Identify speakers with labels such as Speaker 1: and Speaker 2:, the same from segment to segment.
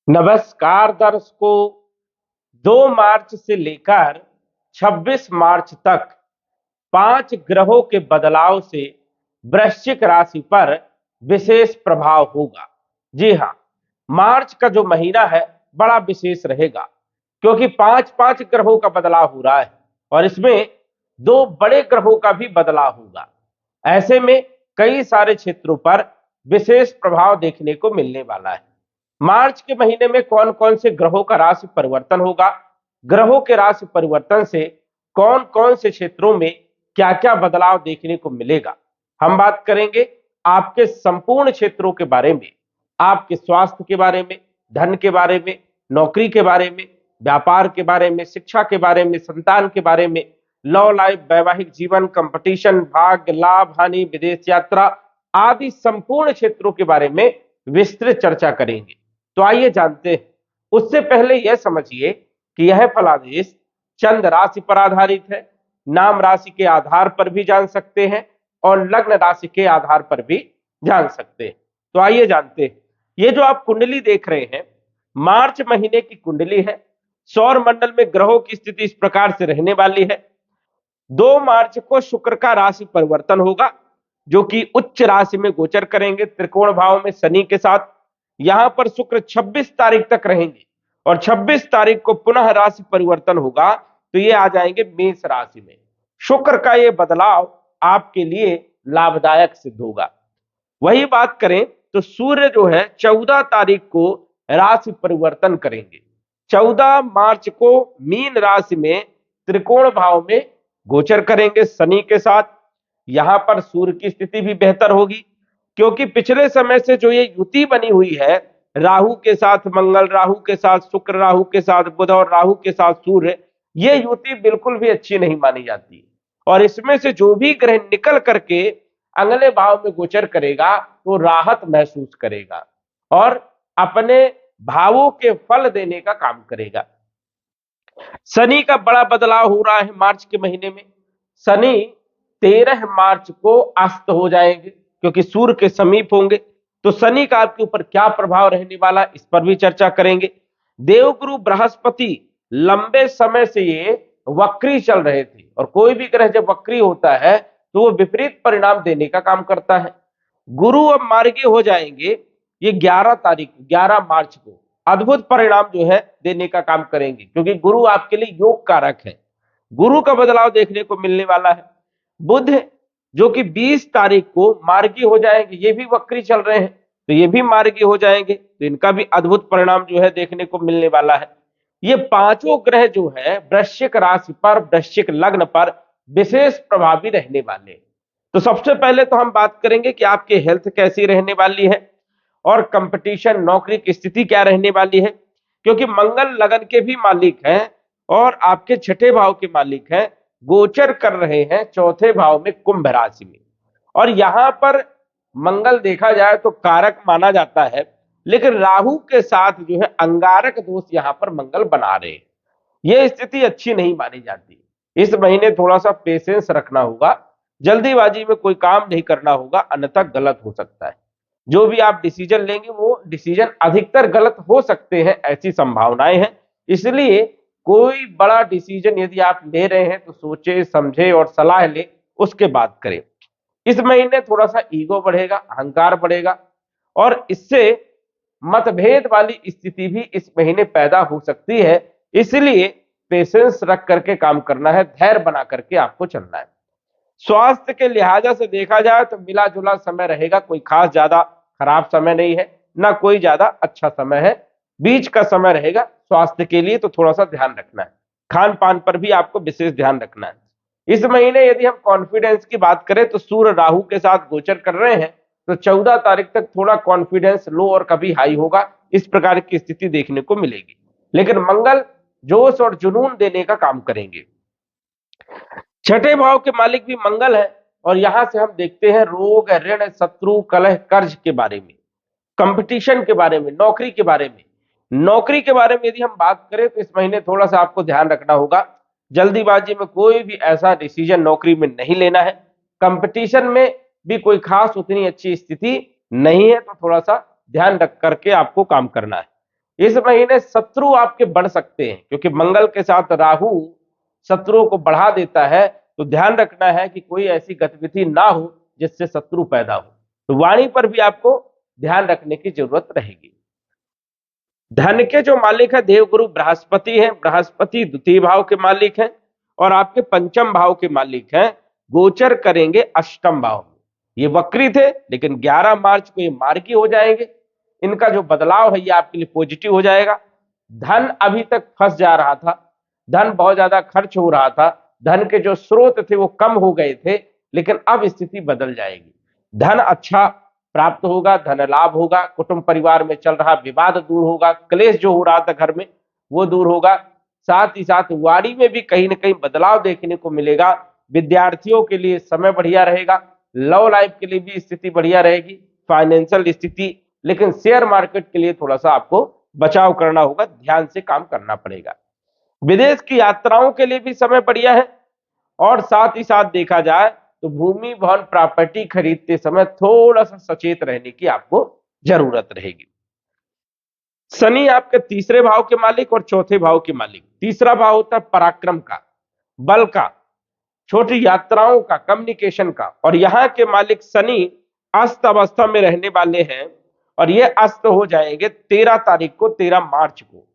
Speaker 1: नमस्कार दर्शकों। 2 मार्च से लेकर 26 मार्च तक 5 ग्रहों के बदलाव से वृश्चिक राशि पर विशेष प्रभाव होगा। जी हाँ, मार्च का जो महीना है बड़ा विशेष रहेगा, क्योंकि 5-5 ग्रहों का बदलाव हो रहा है और इसमें 2 बड़े ग्रहों का भी बदलाव होगा। ऐसे में कई सारे क्षेत्रों पर विशेष प्रभाव देखने को मिलने वाला है। मार्च के महीने में कौन कौन से ग्रहों का राशि परिवर्तन होगा, ग्रहों के राशि परिवर्तन से कौन कौन से क्षेत्रों में क्या क्या बदलाव देखने को मिलेगा, हम बात करेंगे आपके संपूर्ण क्षेत्रों के बारे में, आपके स्वास्थ्य के बारे में, धन के बारे में, नौकरी के बारे में, व्यापार के बारे में, शिक्षा के बारे में, संतान के बारे में, लव लाइफ, वैवाहिक जीवन, कंपटीशन, भाग्य, लाभ, हानि, विदेश यात्रा आदि संपूर्ण क्षेत्रों के बारे में विस्तृत चर्चा करेंगे। तो आइए जानते हैं। उससे पहले यह समझिए कि यह फलादेश चंद्र राशि पर आधारित है। नाम राशि के आधार पर भी जान सकते हैं और लग्न राशि के आधार पर भी जान सकते हैं। तो आइए जानते हैं। ये जो आप कुंडली देख रहे हैं, मार्च महीने की कुंडली है। सौर मंडल में ग्रहों की स्थिति इस प्रकार से रहने वाली है। 2 मार्च को शुक्र का राशि परिवर्तन होगा, जो कि उच्च राशि में गोचर करेंगे त्रिकोण भाव में शनि के साथ। यहां पर शुक्र 26 तारीख तक रहेंगे और 26 तारीख को पुनः राशि परिवर्तन होगा, तो ये आ जाएंगे मेष राशि में। शुक्र का ये बदलाव आपके लिए लाभदायक सिद्ध होगा। वही बात करें तो सूर्य जो है 14 तारीख को राशि परिवर्तन करेंगे। 14 मार्च को मीन राशि में त्रिकोण भाव में गोचर करेंगे शनि के साथ। यहां पर सूर्य की स्थिति भी बेहतर होगी, क्योंकि पिछले समय से जो ये युति बनी हुई है, राहु के साथ मंगल, राहु के साथ शुक्र, राहु के साथ बुध और राहु के साथ सूर्य, ये युति बिल्कुल भी अच्छी नहीं मानी जाती। और इसमें से जो भी ग्रह निकल करके अगले भाव में गोचर करेगा तो राहत महसूस करेगा और अपने भावों के फल देने का काम करेगा। शनि का बड़ा बदलाव हो रहा है मार्च के महीने में। शनि 13 मार्च को अस्त हो जाएंगे, क्योंकि सूर्य के समीप होंगे। तो शनि का आपके ऊपर क्या प्रभाव रहने वाला है, इस पर भी चर्चा करेंगे। देवगुरु बृहस्पति लंबे समय से ये वक्री चल रहे थे, और कोई भी ग्रह जब वक्री होता है तो वो विपरीत परिणाम देने का काम करता है। गुरु अब मार्गी हो जाएंगे, ये 11 मार्च को अद्भुत परिणाम जो है देने का काम करेंगे, क्योंकि गुरु आपके लिए योग कारक है। गुरु का बदलाव देखने को मिलने वाला है। बुध जो कि 20 तारीख को मार्गी हो जाएंगे, ये भी वक्री चल रहे हैं, तो ये भी मार्गी हो जाएंगे, तो इनका भी अद्भुत परिणाम जो है देखने को मिलने वाला है। ये पांचों ग्रह जो है वृश्चिक राशि पर, वृश्चिक लग्न पर विशेष प्रभावी रहने वाले हैं। तो सबसे पहले तो हम बात करेंगे कि आपकी हेल्थ कैसी रहने वाली है और कंपटीशन, नौकरी की स्थिति क्या रहने वाली है, क्योंकि मंगल लगन के भी मालिक हैं और आपके 6ठे भाव के मालिक हैं, गोचर कर रहे हैं 4थे भाव में कुंभ राशि में। और यहां पर मंगल देखा जाए तो कारक माना जाता है, लेकिन राहु के साथ जो है अंगारक दोष यहां पर मंगल बना रहे हैं। यह स्थिति अच्छी नहीं मानी जाती। इस महीने थोड़ा सा पेशेंस रखना होगा, जल्दीबाजी में कोई काम नहीं करना होगा, अन्यथा गलत हो सकता है। जो भी आप डिसीजन लेंगे वो डिसीजन अधिकतर गलत हो सकते हैं, ऐसी संभावनाएं हैं। इसलिए कोई बड़ा डिसीजन यदि आप ले रहे हैं तो सोचे समझे और सलाह ले, उसके बाद करें। इस महीने थोड़ा सा ईगो बढ़ेगा, अहंकार बढ़ेगा और इससे मतभेद वाली स्थिति भी इस महीने पैदा हो सकती है। इसलिए पेशेंस रख करके काम करना है, धैर्य बना करके आपको चलना है। स्वास्थ्य के लिहाजा से देखा जाए तो मिला जुला समय रहेगा, कोई खास ज्यादा खराब समय नहीं है, ना कोई ज्यादा अच्छा समय है, बीच का समय रहेगा। स्वास्थ्य के लिए तो थोड़ा सा ध्यान रखना है, खान पान पर भी आपको विशेष ध्यान रखना है। इस महीने यदि हम कॉन्फिडेंस की बात करें तो सूर्य राहु के साथ गोचर कर रहे हैं, तो 14 तारीख तक थोड़ा कॉन्फिडेंस लो और कभी हाई होगा, इस प्रकार की स्थिति देखने को मिलेगी। लेकिन मंगल जोश और जुनून देने का काम करेंगे। 6ठे भाव के मालिक भी मंगल है और यहां से हम देखते हैं रोग, ऋण, शत्रु, कलह, कर्ज के बारे में, कंपटीशन के बारे में, नौकरी के बारे में। नौकरी के बारे में यदि हम बात करें तो इस महीने थोड़ा सा आपको ध्यान रखना होगा, जल्दीबाजी में कोई भी ऐसा डिसीजन नौकरी में नहीं लेना है। कंपटीशन में भी कोई खास उतनी अच्छी स्थिति नहीं है, तो थोड़ा सा ध्यान रख करके आपको काम करना है। इस महीने शत्रु आपके बढ़ सकते हैं, क्योंकि मंगल के साथ राहु शत्रुओं को बढ़ा देता है। तो ध्यान रखना है कि कोई ऐसी गतिविधि ना हो जिससे शत्रु पैदा हो। तो वाणी पर भी आपको ध्यान रखने की जरूरत रहेगी। धन के जो मालिक है देवगुरु बृहस्पति हैं। बृहस्पति द्वितीय भाव के मालिक हैं और आपके पंचम भाव के मालिक हैं। गोचर करेंगे अष्टम भाव में। ये वक्री थे, लेकिन 11 मार्च को ये मार्गी हो जाएंगे। इनका जो बदलाव है ये आपके लिए पॉजिटिव हो जाएगा। धन अभी तक फंस जा रहा था, धन बहुत ज्यादा खर्च हो रहा था, धन के जो स्रोत थे वो कम हो गए थे, लेकिन अब स्थिति बदल जाएगी। धन अच्छा प्राप्त होगा, धन लाभ होगा, कुटुंब परिवार में चल रहा विवाद दूर होगा, क्लेश जो हो रहा था घर में वो दूर होगा। साथ ही साथ वाणी में भी कहीं ना कहीं बदलाव देखने को मिलेगा। विद्यार्थियों के लिए समय बढ़िया रहेगा, लव लाइफ के लिए भी स्थिति बढ़िया रहेगी, फाइनेंशियल स्थिति। लेकिन शेयर मार्केट के लिए थोड़ा सा आपको बचाव करना होगा, ध्यान से काम करना पड़ेगा। विदेश की यात्राओं के लिए भी समय बढ़िया है। और साथ ही साथ देखा जाए तो भूमि भवन प्रॉपर्टी खरीदते समय थोड़ा सा सचेत रहने की आपको जरूरत रहेगी। शनि आपके तीसरे भाव के मालिक और चौथे भाव के मालिक। तीसरा भाव होता है पराक्रम का, बल का, छोटी यात्राओं का, कम्युनिकेशन का। और यहां के मालिक शनि अस्त अवस्था में रहने वाले हैं और ये अस्त हो जाएंगे 13 तारीख को, 13 मार्च को।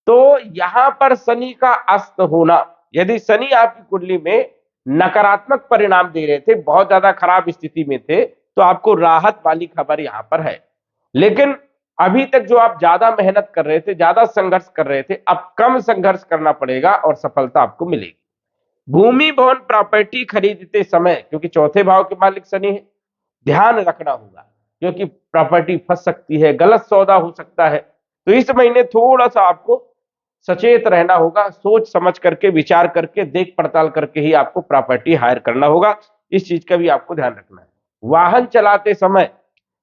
Speaker 1: तो यहां पर शनि का अस्त होना, यदि शनि आपकी कुंडली में नकारात्मक परिणाम दे रहे थे, बहुत ज्यादा खराब स्थिति में थे, तो आपको राहत वाली खबर यहां पर है। लेकिन अभी तक जो आप ज्यादा मेहनत कर रहे थे, ज्यादा संघर्ष कर रहे थे, अब कम संघर्ष करना पड़ेगा और सफलता आपको मिलेगी। भूमि भवन प्रॉपर्टी खरीदते समय, क्योंकि चौथे भाव के मालिक शनि है, ध्यान रखना होगा, क्योंकि प्रॉपर्टी फंस सकती है, गलत सौदा हो सकता है। तो इस महीने थोड़ा सा आपको सचेत रहना होगा, सोच समझ करके, विचार करके, देख पड़ताल करके ही आपको प्रॉपर्टी हायर करना होगा। इस चीज का भी आपको ध्यान रखना है। वाहन चलाते समय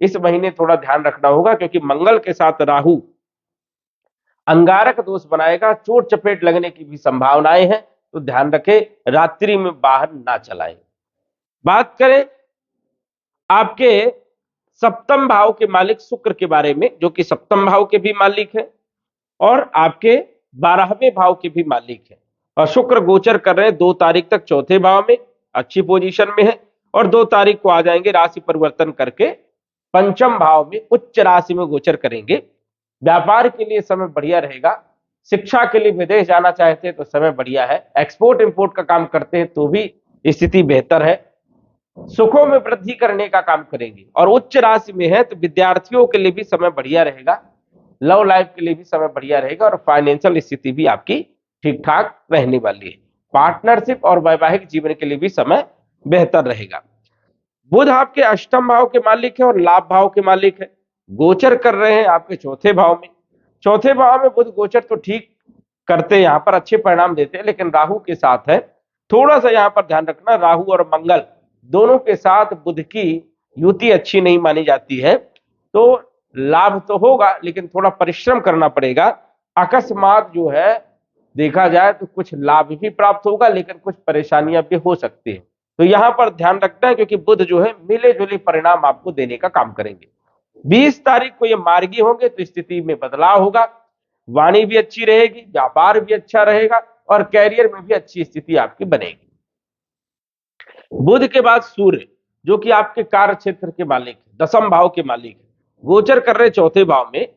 Speaker 1: इस महीने थोड़ा ध्यान रखना होगा, क्योंकि मंगल के साथ राहु अंगारक दोष बनाएगा, चोट चपेट लगने की भी संभावनाएं हैं। तो ध्यान रखें, रात्रि में वाहन ना चलाएं। बात करें आपके सप्तम भाव के मालिक शुक्र के बारे में, जो कि सप्तम भाव के भी मालिक है और आपके 12वें भाव के भी मालिक है। और शुक्र गोचर कर रहे हैं 2 तारीख तक चौथे भाव में, अच्छी पोजीशन में है। और 2 तारीख को आ जाएंगे राशि परिवर्तन करके पंचम भाव में, उच्च राशि में गोचर करेंगे। व्यापार के लिए समय बढ़िया रहेगा। शिक्षा के लिए विदेश जाना चाहते हैं तो समय बढ़िया है। एक्सपोर्ट इंपोर्ट का काम करते हैं तो भी स्थिति बेहतर है। सुखों में वृद्धि करने का काम करेंगे। और उच्च राशि में है तो विद्यार्थियों के लिए भी समय बढ़िया रहेगा, लव लाइफ के लिए भी समय बढ़िया रहेगा और फाइनेंशियल स्थिति भी आपकी ठीक ठाक रहने वाली है। पार्टनरशिप और वैवाहिक जीवन के लिए भी समय बेहतर रहेगा। बुध आपके अष्टम भाव के मालिक है और लाभ भाव के मालिक है। गोचर कर रहे हैं आपके चौथे भाव में। चौथे भाव में बुध गोचर तो ठीक करते हैं, यहां पर अच्छे परिणाम देते हैं, लेकिन राहु के साथ है। थोड़ा सा यहां पर ध्यान रखना, राहु और मंगल दोनों के साथ बुध की युति अच्छी नहीं मानी जाती है। तो लाभ तो होगा, लेकिन थोड़ा परिश्रम करना पड़ेगा। अकस्मात जो है देखा जाए तो कुछ लाभ भी प्राप्त होगा, लेकिन कुछ परेशानियां भी हो सकती है। तो यहां पर ध्यान रखना है, क्योंकि बुध जो है मिले जुले परिणाम आपको देने का काम करेंगे। 20 तारीख को ये मार्गी होंगे तो स्थिति में बदलाव होगा। वाणी भी अच्छी रहेगी, व्यापार भी अच्छा रहेगा और कैरियर में भी अच्छी स्थिति आपकी बनेगी। बुध के बाद सूर्य, जो कि आपके कार्य क्षेत्र के मालिक है, 10वें भाव के मालिक है, गोचर कर रहे चौथे भाव में।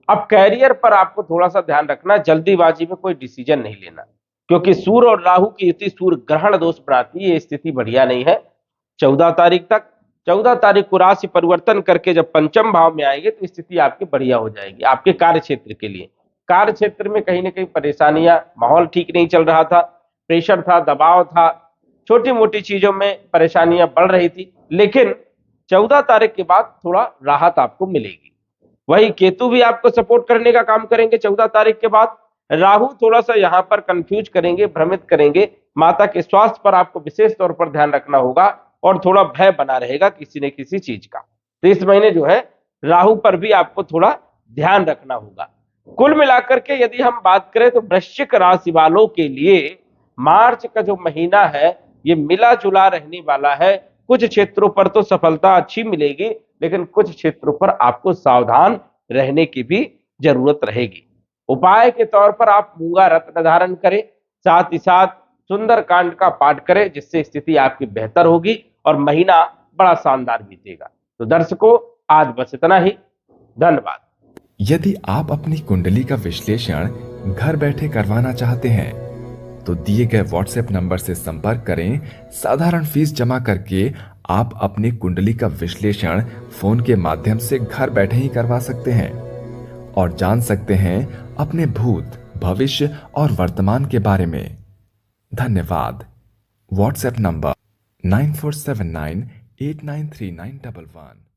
Speaker 1: अब कैरियर पर आपको थोड़ा सा ध्यान रखना, जल्दीबाजी में कोई डिसीजन नहीं लेना, क्योंकि सूर्य और राहु की युति सूर्य ग्रहण दोष बनाती है। ये स्थिति बढ़िया नहीं है 14 तारीख तक। 14 तारीख को राशि परिवर्तन करके जब पंचम भाव में आएंगे तो स्थिति आपकी बढ़िया हो जाएगी। आपके कार्य क्षेत्र के लिए, कार्य क्षेत्र में कहीं ना कहीं परेशानियां, माहौल ठीक नहीं चल रहा था, प्रेशर था, दबाव था, छोटी मोटी चीजों में परेशानियां बढ़ रही थी, लेकिन 14 तारीख के बाद थोड़ा राहत आपको मिलेगी। वही केतु भी आपको सपोर्ट करने का काम करेंगे 14 तारीख के बाद। राहु थोड़ा सा यहां पर कंफ्यूज करेंगे, भ्रमित करेंगे। माता के स्वास्थ्य पर आपको विशेष तौर पर ध्यान रखना होगा और थोड़ा भय बना रहेगा किसी न किसी चीज का। तो इस महीने जो है राहु पर भी आपको थोड़ा ध्यान रखना होगा। कुल मिलाकर के यदि हम बात करें तो वृश्चिक राशि वालों के लिए मार्च का जो महीना है ये मिला जुला रहने वाला है। कुछ क्षेत्रों पर तो सफलता अच्छी मिलेगी, लेकिन कुछ क्षेत्रों पर आपको सावधान रहने की भी जरूरत रहेगी। उपाय के तौर पर आप मूंगा रत्न धारण करें, साथ ही साथ सुंदरकांड का पाठ करें, जिससे स्थिति आपकी बेहतर होगी और महीना बड़ा शानदार बीतेगा। तो दर्शकों, आज बस इतना ही। धन्यवाद।
Speaker 2: यदि आप अपनी कुंडली का विश्लेषण घर बैठे करवाना चाहते हैं तो दिए गए व्हाट्सएप नंबर से संपर्क करें। साधारण फीस जमा करके आप अपनी कुंडली का विश्लेषण फोन के माध्यम से घर बैठे ही करवा सकते हैं और जान सकते हैं अपने भूत, भविष्य और वर्तमान के बारे में। धन्यवाद। WhatsApp number 9479893911।